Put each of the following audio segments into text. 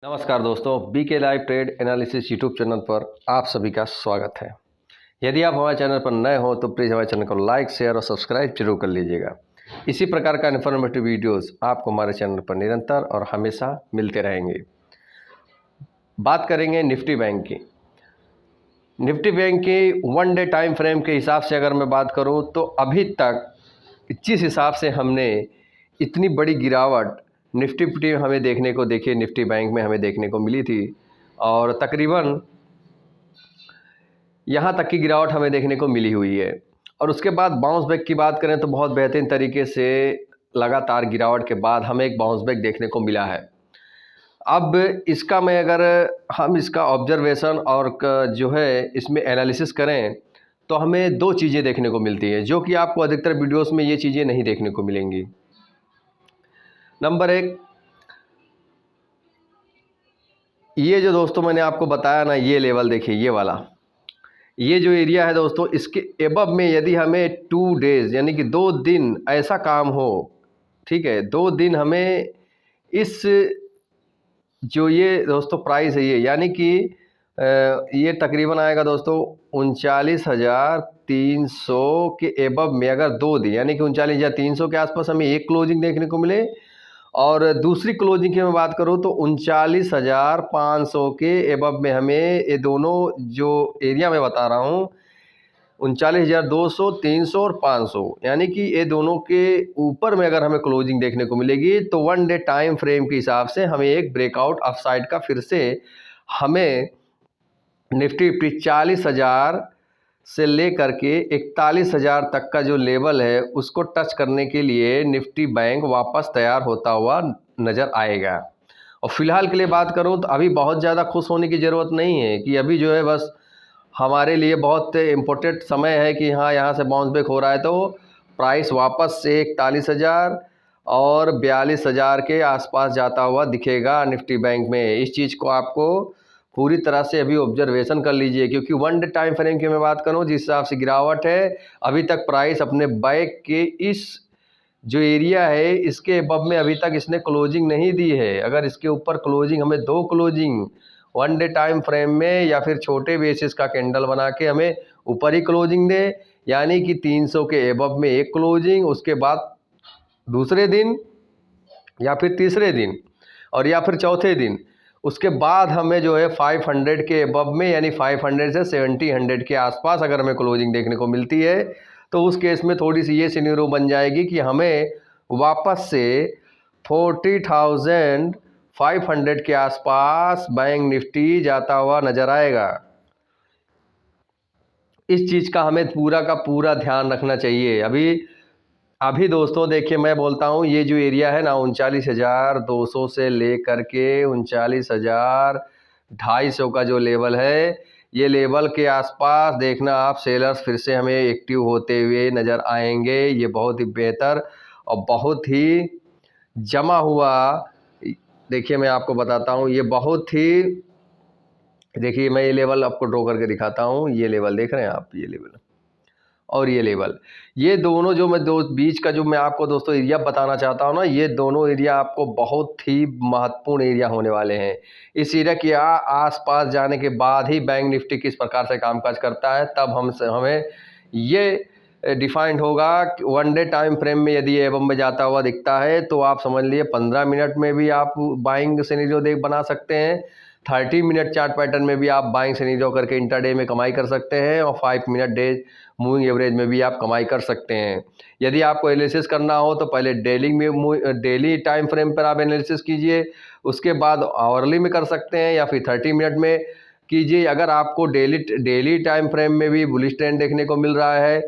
नमस्कार दोस्तों, BK live trade analysis YouTube channel पर आप सभी का स्वागत है। यदि आप हमारे चैनल पर नए हो तो प्लीज़ हमारे चैनल को लाइक, शेयर और सब्सक्राइब जरूर कर लीजिएगा। इसी प्रकार का इन्फॉर्मेटिव वीडियोस आपको हमारे चैनल पर निरंतर और हमेशा मिलते रहेंगे। बात करेंगे निफ्टी बैंक की। निफ्टी बैंक की वन डे टाइम फ्रेम के हिसाब से अगर मैं बात करूँ तो अभी तक जिस हिसाब से हमने इतनी बड़ी गिरावट निफ्टी हमें देखने को देखिए निफ्टी बैंक में हमें देखने को मिली थी और तकरीबन यहाँ तक की गिरावट हमें देखने को मिली हुई है। और उसके बाद बाउंस बैक की बात करें तो बहुत बेहतरीन तरीके से लगातार गिरावट के बाद हमें एक बाउंस बैक देखने को मिला है। अब इसका मैं अगर हम इसका ऑब्जर्वेशन और जो है इसमें एनालिसिस करें तो हमें दो चीज़ें देखने को मिलती हैं जो कि आपको अधिकतर वीडियोस में ये चीज़ें नहीं देखने को मिलेंगी। नंबर एक, ये जो दोस्तों मैंने आपको बताया ना, ये लेवल देखिए, ये वाला, ये जो एरिया है दोस्तों, इसके एबव में यदि हमें 2 डेज यानी कि 2 दिन ऐसा काम हो, ठीक है, 2 दिन हमें इस जो ये दोस्तों प्राइस है ये यानी कि ये तकरीबन आएगा दोस्तों 39,300 के एबव में अगर 2 दिन यानी कि 39,300 के आसपास हमें एक क्लोजिंग देखने को मिले और दूसरी क्लोजिंग की मैं बात करूं तो 39,500 के एबव में हमें ये दोनों जो एरिया मैं बता रहा हूं 39,200, 300 और 500 यानी कि ये दोनों के ऊपर में अगर हमें क्लोजिंग देखने को मिलेगी तो वन डे टाइम फ्रेम के हिसाब से हमें एक ब्रेकआउट अपसाइड का फिर से हमें निफ्टी 40,000 से लेकर के 41,000 तक का जो लेवल है उसको टच करने के लिए निफ्टी बैंक वापस तैयार होता हुआ नज़र आएगा। और फिलहाल के लिए बात करूं तो अभी बहुत ज़्यादा खुश होने की ज़रूरत नहीं है कि अभी जो है बस हमारे लिए बहुत इम्पोर्टेंट समय है कि हाँ यहाँ से बाउंस बैक हो रहा है तो प्राइस वापस से 41,000 और 42,000 के आसपास जाता हुआ दिखेगा निफ्टी बैंक में। इस चीज़ को आपको पूरी तरह से अभी ऑब्जर्वेशन कर लीजिए क्योंकि वन डे टाइम फ्रेम की मैं बात करूँ जिस हिसाब से गिरावट है अभी तक प्राइस अपने बैक के इस जो एरिया है इसके अबव में अभी तक इसने क्लोजिंग नहीं दी है। अगर इसके ऊपर क्लोजिंग हमें दो closing one day time frame में या फिर छोटे बेसिस का कैंडल बना के हमें ऊपर ही क्लोजिंग दे यानी कि 300 के अबव में एक क्लोजिंग, उसके बाद दूसरे दिन या फिर तीसरे दिन और या फिर चौथे दिन, उसके बाद हमें जो है 500 के अबव में यानी 500 से 700 के आसपास अगर हमें क्लोजिंग देखने को मिलती है तो उस केस में थोड़ी सी ये सिनेरियो बन जाएगी कि हमें वापस से 40,500 के आसपास बैंक निफ्टी जाता हुआ नजर आएगा। इस चीज़ का हमें पूरा का पूरा ध्यान रखना चाहिए। अभी दोस्तों देखिए मैं बोलता हूँ ये जो एरिया है ना 39,200 से लेकर के 39,250 का जो लेवल है, ये लेवल के आसपास देखना आप सेलर्स फिर से हमें एक्टिव होते हुए नज़र आएंगे। ये बहुत ही बेहतर और बहुत ही जमा हुआ, देखिए मैं आपको बताता हूँ, ये बहुत ही, देखिए मैं ये लेवल आपको ड्रॉ करके दिखाता हूँ। ये लेवल देख रहे हैं आप, ये लेवल और ये लेवल, ये दोनों जो मैं दो बीच का जो मैं आपको दोस्तों एरिया बताना चाहता हूँ ना, ये दोनों एरिया आपको बहुत ही महत्वपूर्ण एरिया होने वाले हैं। इस एरिया के आसपास जाने के बाद ही बैंक निफ्टी किस प्रकार से कामकाज करता है तब हमें ये डिफाइंड होगा कि वन डे टाइम फ्रेम में यदि एवं में जाता हुआ दिखता है तो आप समझ लिए 15 मिनट में भी आप बाइंग सिनेरियो देख बना सकते हैं, 30 मिनट चार्ट पैटर्न में भी आप बाइंग सिनेरियो करके इंटरडे में कमाई कर सकते हैं और 5 मिनट डेज मूविंग एवरेज में भी आप कमाई कर सकते हैं। यदि आपको एनालिसिस करना हो तो पहले डेली टाइम फ्रेम पर आप एनालिसिस कीजिए, उसके बाद आवरली में कर सकते हैं या फिर 30 मिनट में कीजिए। अगर आपको डेली टाइम फ्रेम में भी बुलिश ट्रेंड देखने को मिल रहा है,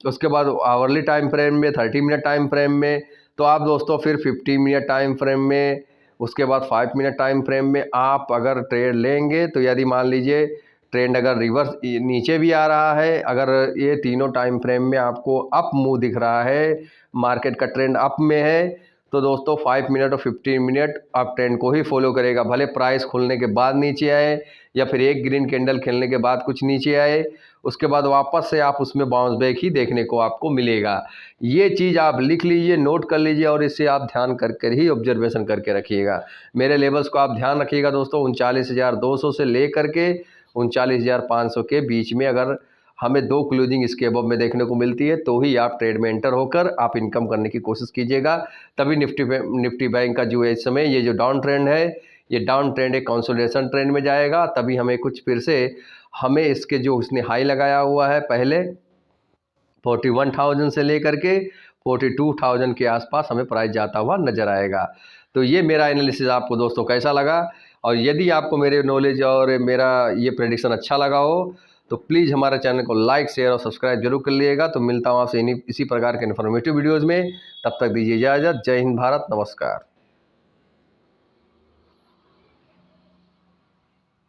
उसके बाद आवरली टाइम फ्रेम में, 30 मिनट टाइम फ्रेम में, तो आप दोस्तों फिर 50 मिनट टाइम फ्रेम में, उसके बाद 5 मिनट टाइम फ्रेम में आप अगर ट्रेड लेंगे तो यदि मान लीजिए ट्रेंड अगर रिवर्स नीचे भी आ रहा है, अगर ये तीनों टाइम फ्रेम में आपको अप मूव दिख रहा है, मार्केट का ट्रेंड अप में है, तो दोस्तों 5 मिनट और 15 मिनट आप ट्रेंड को ही फॉलो करेगा, भले प्राइस खुलने के बाद नीचे आए या फिर एक ग्रीन कैंडल खेलने के बाद कुछ नीचे आए, उसके बाद वापस से आप उसमें बाउंस बैक ही देखने को आपको मिलेगा। ये चीज़ आप लिख लीजिए, नोट कर लीजिए और इसे आप ध्यान कर ही ऑब्जर्वेशन करके रखिएगा। मेरे लेवल्स को आप ध्यान रखिएगा दोस्तों, 39,200 से ले करके 39,500 के बीच में अगर हमें 2 क्लोजिंग इसके अबव में देखने को मिलती है तो ही आप ट्रेड में एंटर होकर आप इनकम करने की कोशिश कीजिएगा। तभी निफ्टी बैंक का जो इस समय ये जो डाउन ट्रेंड है, ये डाउन ट्रेंड एक कंसोलिडेशन ट्रेंड में जाएगा। तभी हमें कुछ फिर से हमें इसके जो उसने हाई लगाया हुआ है पहले 41,000 से लेकर के 42,000 के आसपास हमें प्राइस जाता हुआ नजर आएगा। तो ये मेरा एनालिसिस आपको दोस्तों कैसा लगा, और यदि आपको मेरे नॉलेज और मेरा ये प्रेडिक्शन अच्छा लगा हो तो प्लीज़ हमारे चैनल को लाइक, शेयर और सब्सक्राइब जरूर कर लीजिएगा। तो मिलता हूँ आपसे इसी प्रकार के इन्फॉर्मेटिव वीडियोज़ में, तब तक दीजिए इजाज़त। जय हिंद, भारत, नमस्कार।